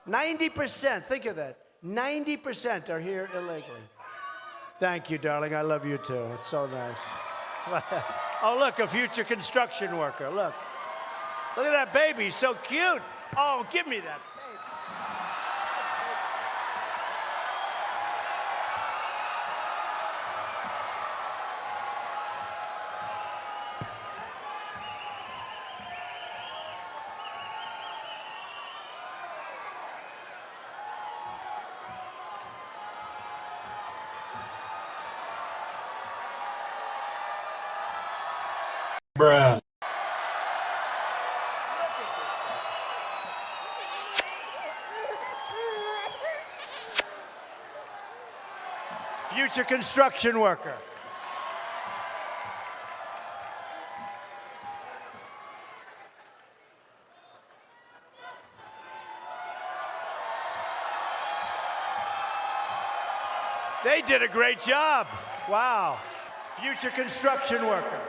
90%, think of that. 90% are here illegally. Thank you, darling. I love you too. It's so nice. Oh, look, a future construction worker. Look. Look at that baby. He's so cute. Oh, give me that. Bruh. Future construction worker. They did a great job. Wow. Future construction worker.